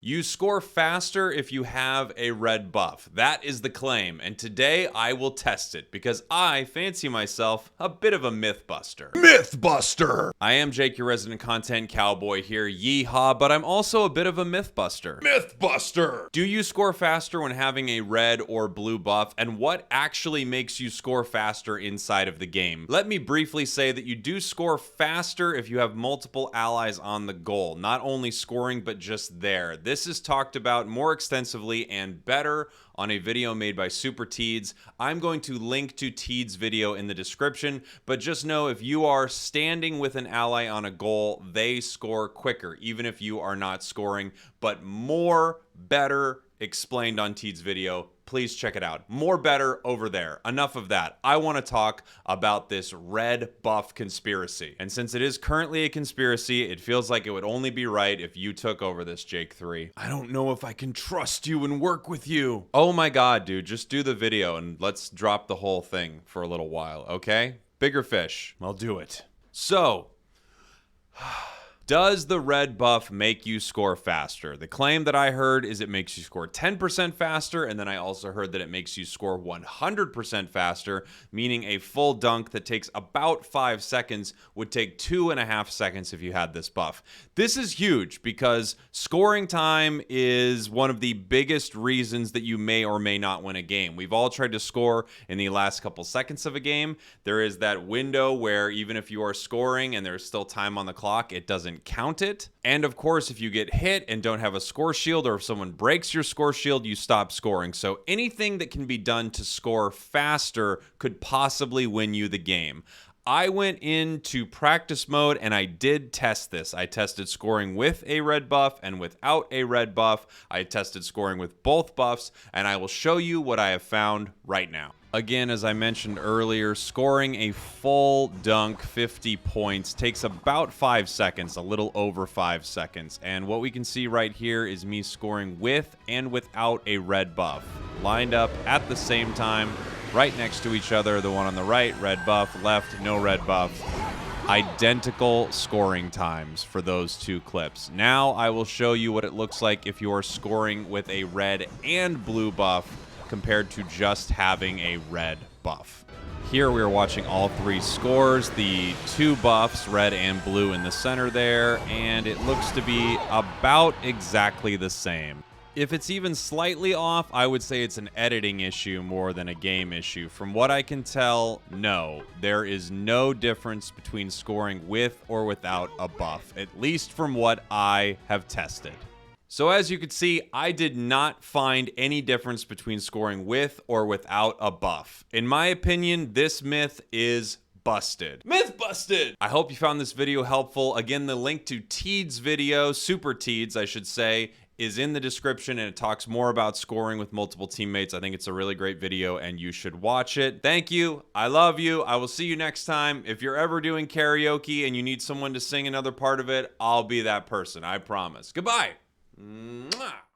You score faster if you have a red buff. That is the claim, and today I will test it because I fancy myself a bit of a Mythbuster. Mythbuster! I am Jake, your resident content cowboy here, yeehaw, but I'm also a bit of a Mythbuster. Mythbuster! Do you score faster when having a red or blue buff, and what actually makes you score faster inside of the game? Let me briefly say that you do score faster if you have multiple allies on the goal, not only scoring but just there. This is talked about more extensively and better on a video made by Super Teeds. I'm going to link to Teeds' video in the description, but just know if you are standing with an ally on a goal, they score quicker, even if you are not scoring, but more, better, explained on Teeds' video. Please check it out. More better over there. Enough of that. I want to talk about this red buff conspiracy. And since it is currently a conspiracy, it feels like it would only be right if you took over this, Jake 3. I don't know if I can trust you and work with you. Oh my god, dude. Just do the video and let's drop the whole thing for a little while, okay? Bigger fish. I'll do it. So, does the red buff make you score faster? The claim that I heard is it makes you score 10% faster, and then I also heard that it makes you score 100% faster, meaning a full dunk that takes about 5 seconds would take 2.5 seconds if you had this buff. This is huge because scoring time is one of the biggest reasons that you may or may not win a game. We've all tried to score in the last couple seconds of a game. There is that window where even if you are scoring and there's still time on the clock, it doesn't count it. And of course, if you get hit and don't have a score shield, or if someone breaks your score shield, you stop scoring. So anything that can be done to score faster could possibly win you the game. I went into practice mode and I did test this. I tested scoring with a red buff and without a red buff. I tested scoring with both buffs, and I will show you what I have found right now. Again, as I mentioned earlier, scoring a full dunk 50 points takes about 5 seconds, a little over 5 seconds. And what we can see right here is me scoring with and without a red buff, lined up at the same time, right next to each other. The one on the right, red buff, left, no red buff. Identical scoring times for those two clips. Now I will show you what it looks like if you're scoring with a red and blue buff compared to just having a red buff. Here we are watching all three scores, the two buffs, red and blue in the center there, and it looks to be about exactly the same. If it's even slightly off, I would say it's an editing issue more than a game issue. From what I can tell, no, there is no difference between scoring with or without a buff, at least from what I have tested. So as you can see, I did not find any difference between scoring with or without a buff. In my opinion, this myth is busted. Myth busted! I hope you found this video helpful. Again, the link to Teeds' video, Super Teeds, I should say, is in the description, and it talks more about scoring with multiple teammates. I think it's a really great video and you should watch it. Thank you. I love you. I will see you next time. If you're ever doing karaoke and you need someone to sing another part of it, I'll be that person. I promise. Goodbye. Mwah.